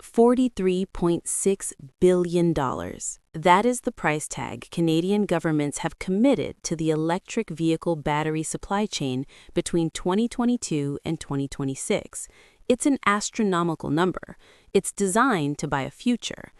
$43.6 billion. That is the price tag Canadian governments have committed to the electric vehicle battery supply chain between 2022 and 2026. It's an astronomical number. It's designed to buy a future.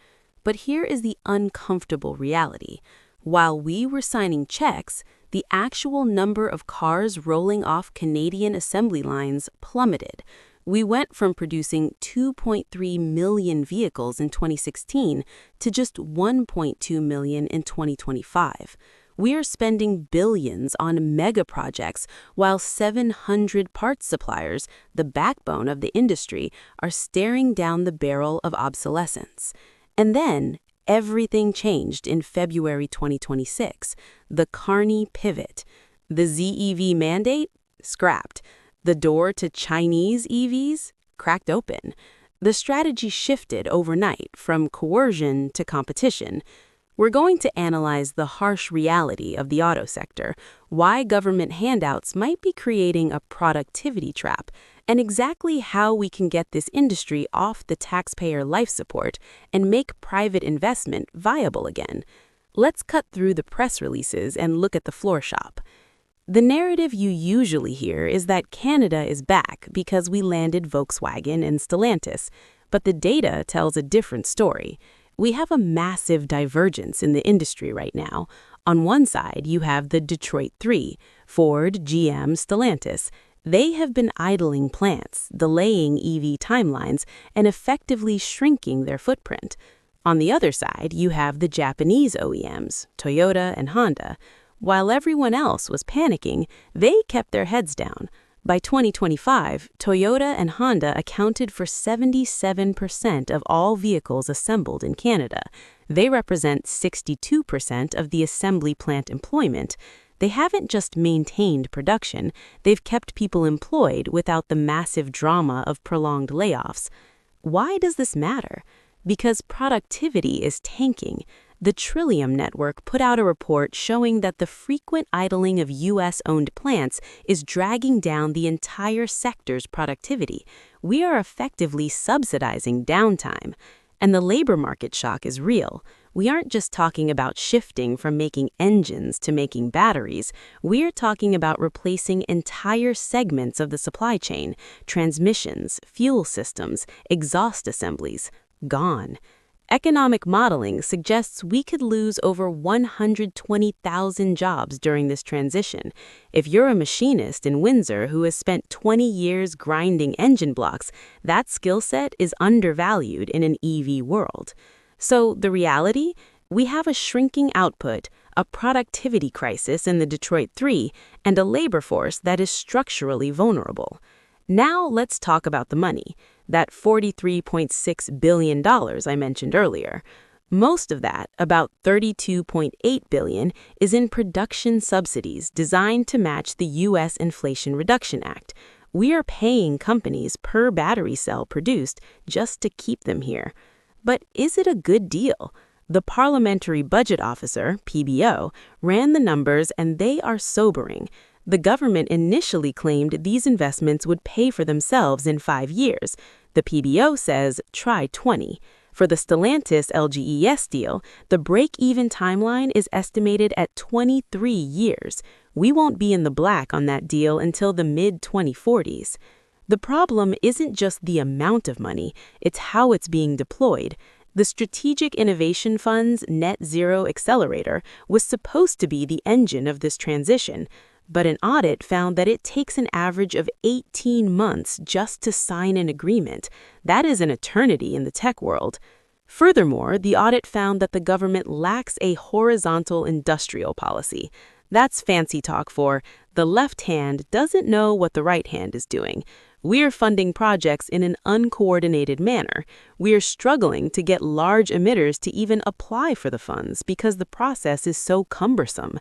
But here is the uncomfortable reality. While we were signing checks, the actual number of cars rolling off Canadian assembly lines plummeted. We went from producing 2.3 million vehicles in 2016 to just 1.2 million in 2025. We are spending billions on mega projects while 700 parts suppliers, the backbone of the industry, are staring down the barrel of obsolescence. And then, everything changed in February 2026. The Carney pivot. The ZEV mandate? Scrapped. The door to Chinese EVs? Cracked open. The strategy shifted overnight from coercion to competition. We're going to analyze the harsh reality of the auto sector, why government handouts might be creating a productivity trap, and exactly how we can get this industry off the taxpayer life support and make private investment viable again. Let's cut through the press releases and look at the floor shop. The narrative you usually hear is that Canada is back because we landed Volkswagen and Stellantis, but the data tells a different story. We have a massive divergence in the industry right now. On one side, you have the Detroit Three, Ford, GM, Stellantis. They have been idling plants, delaying EV timelines, and effectively shrinking their footprint. On the other side, you have the Japanese OEMs, Toyota and Honda. While everyone else was panicking, they kept their heads down. By 2025, Toyota and Honda accounted for 77% of all vehicles assembled in Canada. They represent 62% of the assembly plant employment. They haven't just maintained production, they've kept people employed without the massive drama of prolonged layoffs. Why does this matter? Because productivity is tanking. The Trillium Network put out a report showing that the frequent idling of U.S.-owned plants is dragging down the entire sector's productivity. We are effectively subsidizing downtime. And the labor market shock is real. We aren't just talking about shifting from making engines to making batteries. We're talking about replacing entire segments of the supply chain, transmissions, fuel systems, exhaust assemblies. Gone. Economic modeling suggests we could lose over 120,000 jobs during this transition. If you're a machinist in Windsor who has spent 20 years grinding engine blocks, that skill set is undervalued in an EV world. So the reality? We have a shrinking output, a productivity crisis in the Detroit Three, and a labor force that is structurally vulnerable. Now let's talk about the money, that $43.6 billion I mentioned earlier. Most of that, about $32.8 billion, is in production subsidies designed to match the U.S. Inflation Reduction Act. We are paying companies per battery cell produced just to keep them here. But is it a good deal? The Parliamentary Budget Officer, PBO, ran the numbers and they are sobering. The government initially claimed these investments would pay for themselves in 5 years. The PBO says, try 20. For the Stellantis LGES deal, the break-even timeline is estimated at 23 years. We won't be in the black on that deal until the mid-2040s. The problem isn't just the amount of money, it's how it's being deployed. The Strategic Innovation Fund's Net Zero Accelerator was supposed to be the engine of this transition, but an audit found that it takes an average of 18 months just to sign an agreement. That is an eternity in the tech world. Furthermore, the audit found that the government lacks a horizontal industrial policy. That's fancy talk for the left hand doesn't know what the right hand is doing. We're funding projects in an uncoordinated manner. We're struggling to get large emitters to even apply for the funds because the process is so cumbersome.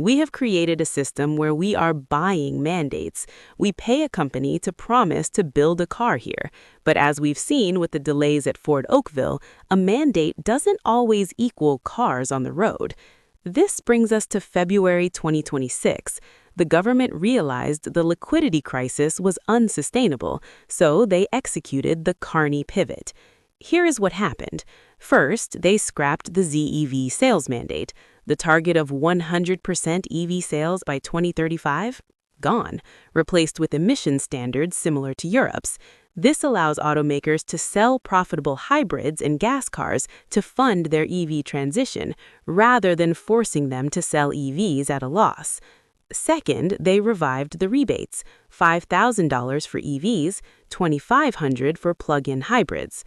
We have created a system where we are buying mandates. We pay a company to promise to build a car here. But as we've seen with the delays at Ford Oakville, a mandate doesn't always equal cars on the road. This brings us to February 2026. The government realized the liquidity crisis was unsustainable, so they executed the Carney pivot. Here is what happened. First, they scrapped the ZEV sales mandate. The target of 100% EV sales by 2035? Gone, replaced with emission standards similar to Europe's. This allows automakers to sell profitable hybrids and gas cars to fund their EV transition, rather than forcing them to sell EVs at a loss. Second, they revived the rebates, $5,000 for EVs, $2,500 for plug-in hybrids.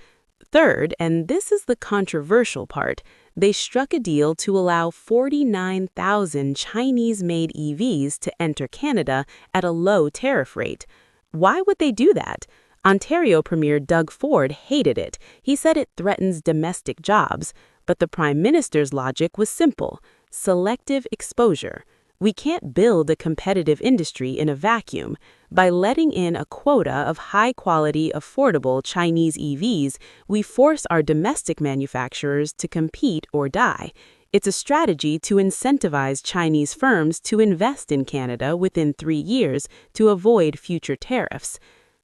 Third, and this is the controversial part, they struck a deal to allow 49,000 Chinese-made EVs to enter Canada at a low tariff rate. Why would they do that? Ontario Premier Doug Ford hated it. He said it threatens domestic jobs. But the Prime Minister's logic was simple: selective exposure. We can't build a competitive industry in a vacuum. By letting in a quota of high-quality, affordable Chinese EVs, we force our domestic manufacturers to compete or die. It's a strategy to incentivize Chinese firms to invest in Canada within 3 years to avoid future tariffs.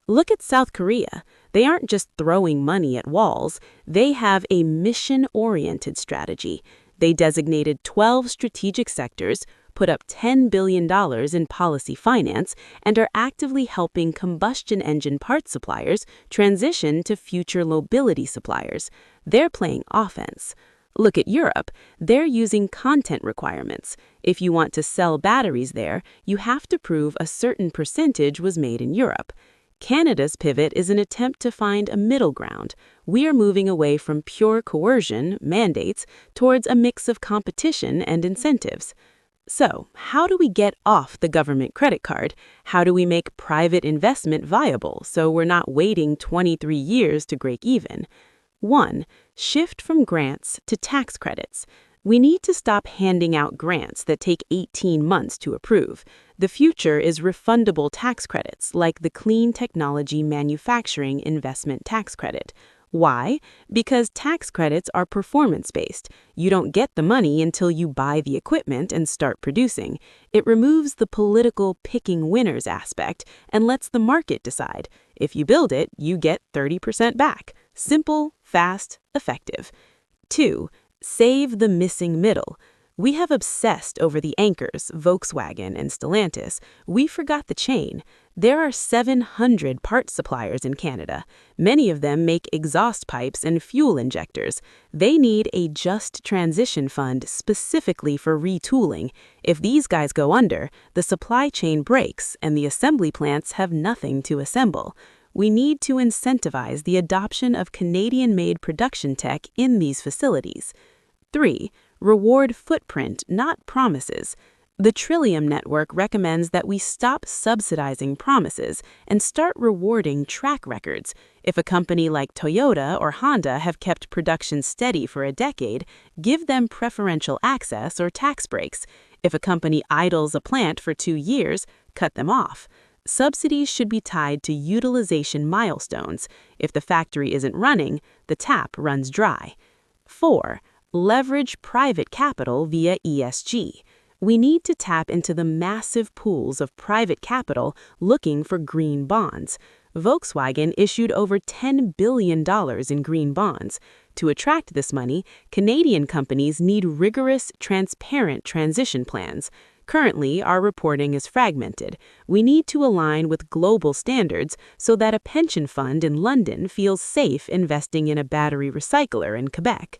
Look at South Korea. They aren't just throwing money at walls. They have a mission-oriented strategy. They designated 12 strategic sectors, put up $10 billion in policy finance, and are actively helping combustion engine part suppliers transition to future mobility suppliers. They're playing offense. Look at Europe. They're using content requirements. If you want to sell batteries there, you have to prove a certain percentage was made in Europe. Canada's pivot is an attempt to find a middle ground. We are moving away from pure coercion, mandates, towards a mix of competition and incentives. So, how do we get off the government credit card? How do we make private investment viable so we're not waiting 23 years to break even? 1. Shift from grants to tax credits. We need to stop handing out grants that take 18 months to approve. The future is refundable tax credits like the Clean Technology Manufacturing Investment Tax Credit. Why? Because tax credits are performance-based. You don't get the money until you buy the equipment and start producing. It removes the political picking winners aspect and lets the market decide. If you build it, you get 30% back. Simple, fast, effective. 2. Save the missing middle. We have obsessed over the anchors, Volkswagen and Stellantis. We forgot the chain. There are 700 parts suppliers in Canada. Many of them make exhaust pipes and fuel injectors. They need a just transition fund specifically for retooling. If these guys go under, the supply chain breaks and the assembly plants have nothing to assemble. We need to incentivize the adoption of Canadian-made production tech in these facilities. 3. Reward footprint, not promises. The Trillium Network recommends that we stop subsidizing promises and start rewarding track records. If a company like Toyota or Honda have kept production steady for a decade, give them preferential access or tax breaks. If a company idles a plant for 2 years, cut them off. Subsidies should be tied to utilization milestones. If the factory isn't running, the tap runs dry. 4. Leverage private capital via ESG. We need to tap into the massive pools of private capital looking for green bonds. Volkswagen issued over $10 billion in green bonds. To attract this money, Canadian companies need rigorous, transparent transition plans. Currently, our reporting is fragmented. We need to align with global standards so that a pension fund in London feels safe investing in a battery recycler in Quebec.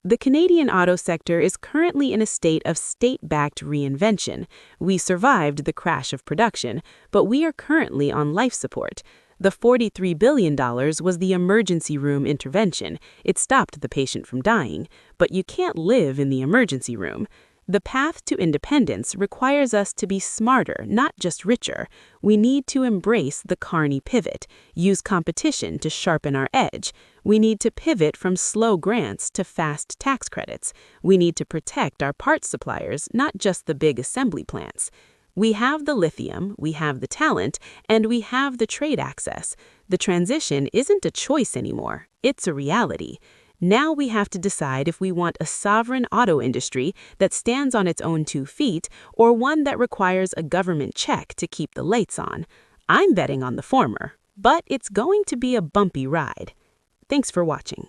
The Canadian auto sector is currently in a state of state-backed reinvention. We survived the crash of production, but we are currently on life support. The $43 billion was the emergency room intervention. It stopped the patient from dying, but you can't live in the emergency room. The path to independence requires us to be smarter, not just richer. We need to embrace the Carney pivot, use competition to sharpen our edge. We need to pivot from slow grants to fast tax credits. We need to protect our parts suppliers, not just the big assembly plants. We have the lithium, we have the talent, and we have the trade access. The transition isn't a choice anymore, it's a reality. Now we have to decide if we want a sovereign auto industry that stands on its own 2 feet or one that requires a government check to keep the lights on. I'm betting on the former, but it's going to be a bumpy ride. Thanks for watching.